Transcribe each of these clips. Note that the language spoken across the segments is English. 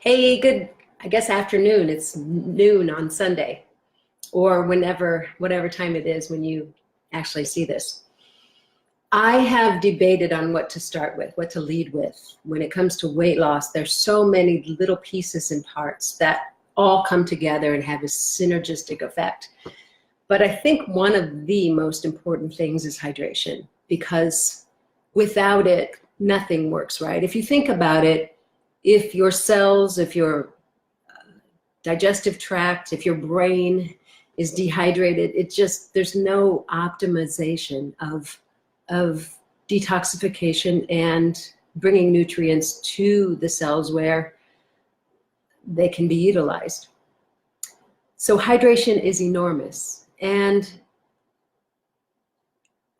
Hey, good, I guess afternoon. It's noon on Sunday, or whatever time it is when you actually see this. I have debated on what to start with, what to lead with. When it comes to weight loss, there's so many little pieces and parts that all come together and have a synergistic effect. But I think one of the most important things is hydration, because without it, nothing works, right? If you think about it, if your cells, if your digestive tract, if your brain is dehydrated, there's no optimization of detoxification and bringing nutrients to the cells where they can be utilized. So hydration is enormous. And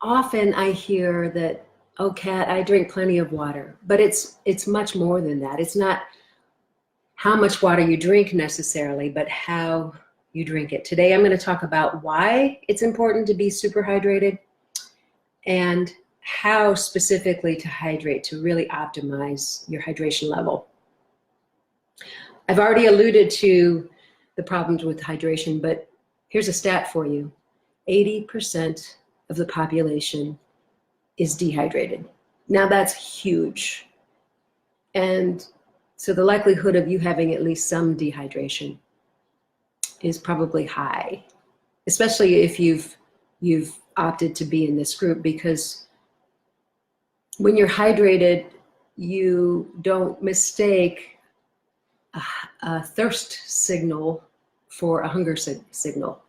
often I hear that, oh, Kat, I drink plenty of water, but it's much more than that. It's not how much water you drink necessarily, but how you drink it. Today, I'm going to talk about why it's important to be super hydrated and how specifically to hydrate to really optimize your hydration level. I've already alluded to the problems with hydration, but here's a stat for you. 80% of the population is dehydrated. Now that's huge. And so the likelihood of you having at least some dehydration is probably high, especially if you've opted to be in this group, because when you're hydrated, you don't mistake a thirst signal for a hunger signal.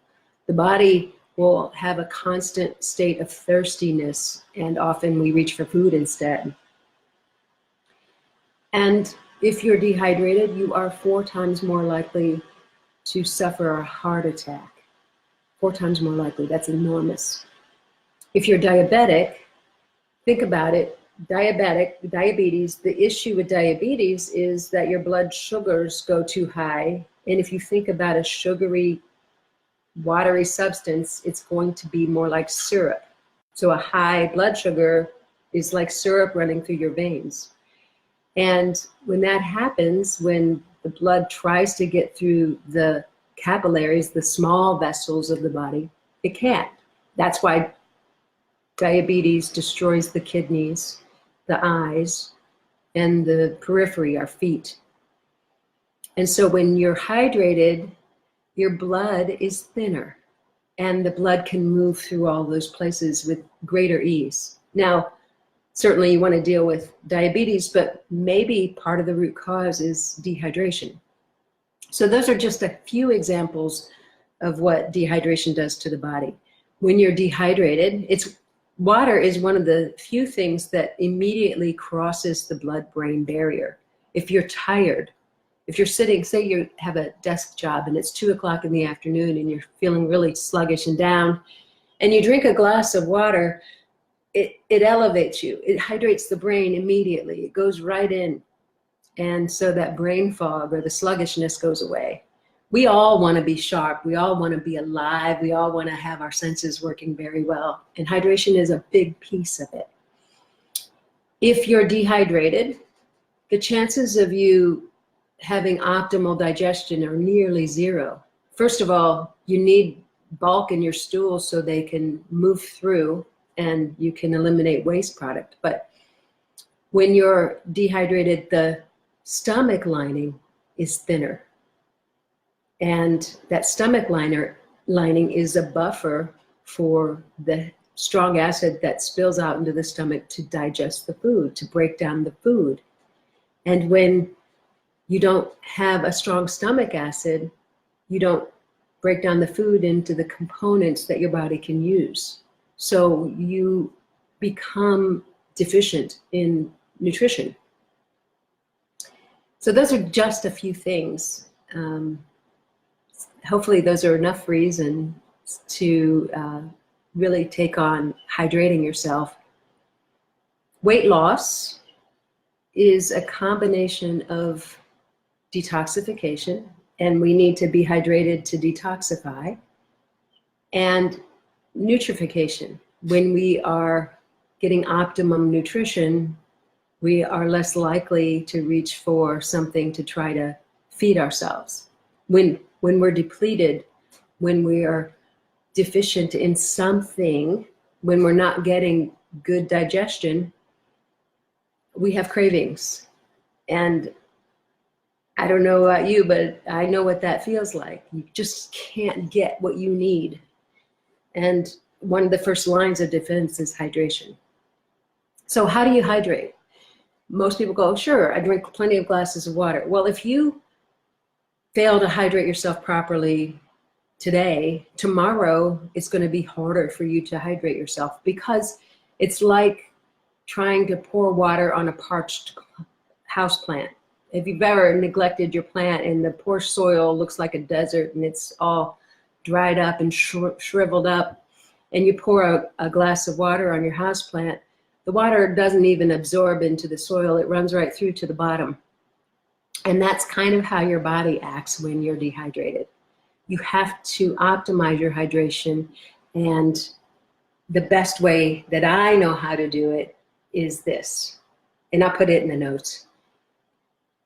The body will have a constant state of thirstiness, and often we reach for food instead. And if you're dehydrated, you are 4 times more likely to suffer a heart attack. 4 times more likely. That's enormous. If you're diabetic, think about it. Diabetes, the issue with diabetes is that your blood sugars go too high. And if you think about a sugary, watery substance, it's going to be more like syrup. So a high blood sugar is like syrup running through your veins. And when that happens, when the blood tries to get through the capillaries, the small vessels of the body, it can't. That's why diabetes destroys the kidneys, the eyes, and the periphery, our feet. And so when you're hydrated, your blood is thinner, and the blood can move through all those places with greater ease. Now, certainly you want to deal with diabetes, but maybe part of the root cause is dehydration. So those are just a few examples of what dehydration does to the body. When you're dehydrated, water is one of the few things that immediately crosses the blood-brain barrier. If you're tired, if you're sitting, say you have a desk job and it's 2 o'clock in the afternoon and you're feeling really sluggish and down, and you drink a glass of water, it elevates you. It hydrates the brain immediately. It goes right in. And so that brain fog or the sluggishness goes away. We all want to be sharp. We all want to be alive. We all want to have our senses working very well. And hydration is a big piece of it. If you're dehydrated, the chances of you having optimal digestion are nearly zero. First of all, you need bulk in your stool so they can move through and you can eliminate waste product. But when you're dehydrated, the stomach lining is thinner. And that stomach lining is a buffer for the strong acid that spills out into the stomach to digest the food, to break down the food. And when you don't have a strong stomach acid, you don't break down the food into the components that your body can use. So you become deficient in nutrition. So those are just a few things. Hopefully those are enough reason to really take on hydrating yourself. Weight loss is a combination of detoxification, and we need to be hydrated to detoxify, and nutrification. When we are getting optimum nutrition, we are less likely to reach for something to try to feed ourselves. When we're depleted, when we are deficient in something, when we're not getting good digestion, we have cravings. And I don't know about you, but I know what that feels like. You just can't get what you need. And one of the first lines of defense is hydration. So how do you hydrate? Most people go, sure, I drink plenty of glasses of water. Well, if you fail to hydrate yourself properly today, tomorrow it's going to be harder for you to hydrate yourself, because it's like trying to pour water on a parched house plant. If you've ever neglected your plant and the poor soil looks like a desert and it's all dried up and shriveled up, and you pour a glass of water on your house plant, the water doesn't even absorb into the soil. It runs right through to the bottom. And that's kind of how your body acts when you're dehydrated. You have to optimize your hydration. And the best way that I know how to do it is this. And I'll put it in the notes.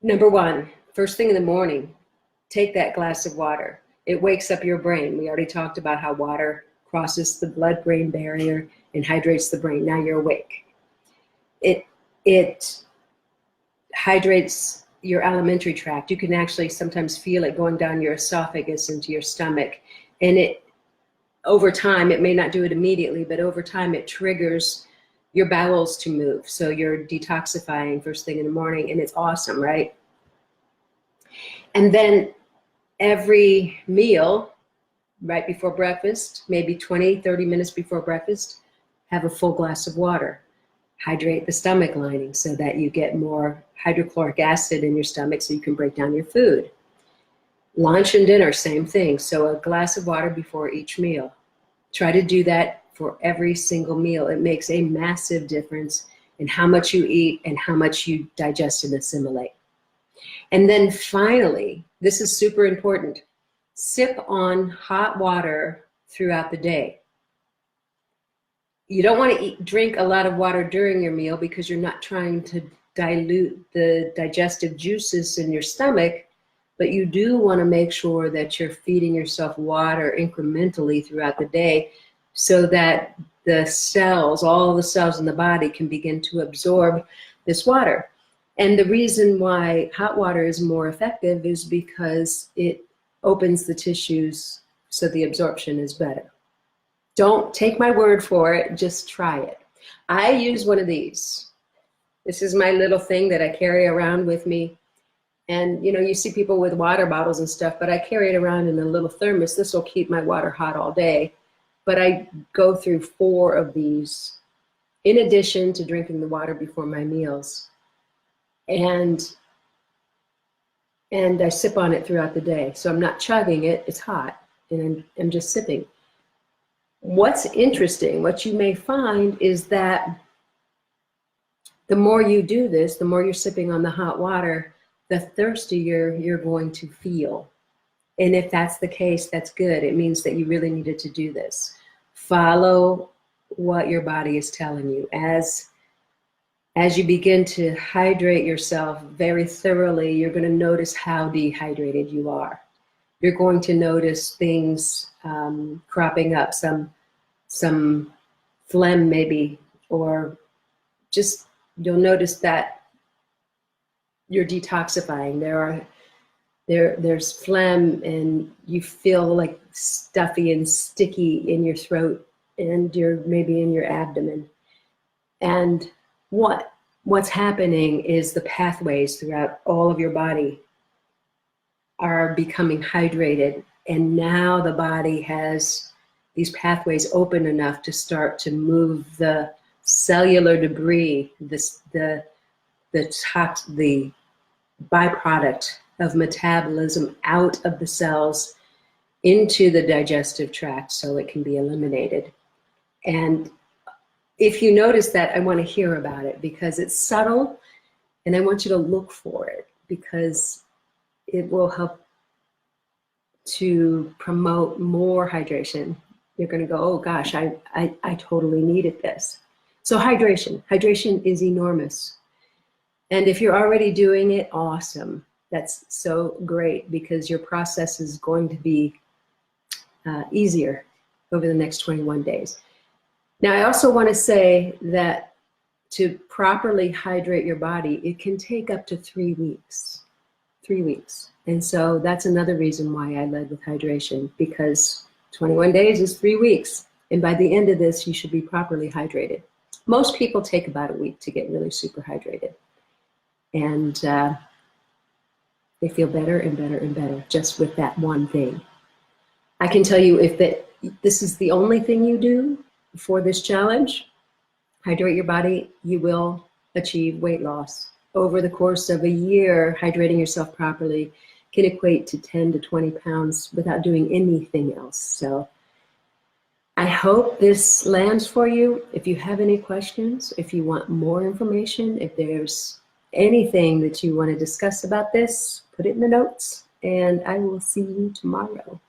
Number one, first thing in the morning, take that glass of water. It wakes up your brain. We already talked about how water crosses the blood-brain barrier and hydrates the brain. Now you're awake. It hydrates your alimentary tract. You can actually sometimes feel it going down your esophagus into your stomach. And it, over time, it may not do it immediately, but over time it triggers your bowels to move. So you're detoxifying first thing in the morning, and it's awesome, right? And then every meal, right before breakfast, maybe 20, 30 minutes before breakfast, have a full glass of water. Hydrate the stomach lining so that you get more hydrochloric acid in your stomach so you can break down your food. Lunch and dinner, same thing. So a glass of water before each meal. Try to do that for every single meal. It makes a massive difference in how much you eat and how much you digest and assimilate. And then finally, this is super important, sip on hot water throughout the day. You don't want to drink a lot of water during your meal because you're not trying to dilute the digestive juices in your stomach, but you do want to make sure that you're feeding yourself water incrementally throughout the day so that the cells, all the cells in the body, can begin to absorb this water. And the reason why hot water is more effective is because it opens the tissues so the absorption is better. Don't take my word for it, just try it. I use one of these. This is my little thing that I carry around with me. And you know, you see people with water bottles and stuff, but I carry it around in a little thermos. This will keep my water hot all day. But I go through 4 of these in addition to drinking the water before my meals. And I sip on it throughout the day. So I'm not chugging it, it's hot, and I'm just sipping. What's interesting, what you may find is that the more you do this, the more you're sipping on the hot water, the thirstier you're going to feel. And if that's the case, that's good. It means that you really needed to do this. Follow what your body is telling you. As you begin to hydrate yourself very thoroughly, you're going to notice how dehydrated you are. You're going to notice things cropping up, some phlegm maybe, or just you'll notice that you're detoxifying. There's phlegm, and you feel like stuffy and sticky in your throat, and you're maybe in your abdomen. And what's happening is the pathways throughout all of your body are becoming hydrated, and now the body has these pathways open enough to start to move the cellular debris, the byproduct of metabolism out of the cells into the digestive tract so it can be eliminated. And if you notice that, I want to hear about it because it's subtle, and I want you to look for it because it will help to promote more hydration. You're going to go, oh gosh, I totally needed this. So hydration is enormous. And if you're already doing it, awesome. That's so great because your process is going to be easier over the next 21 days. Now, I also want to say that to properly hydrate your body, it can take up to 3 weeks. 3 weeks. And so that's another reason why I led with hydration, because 21 days is 3 weeks. And by the end of this, you should be properly hydrated. Most people take about a week to get really super hydrated. And they feel better and better and better just with that one thing. I can tell you, if this is the only thing you do for this challenge, hydrate your body, you will achieve weight loss. Over the course of a year, hydrating yourself properly can equate to 10 to 20 pounds without doing anything else. So I hope this lands for you. If you have any questions, if you want more information, if there's anything that you want to discuss about this, put it in the notes, and I will see you tomorrow.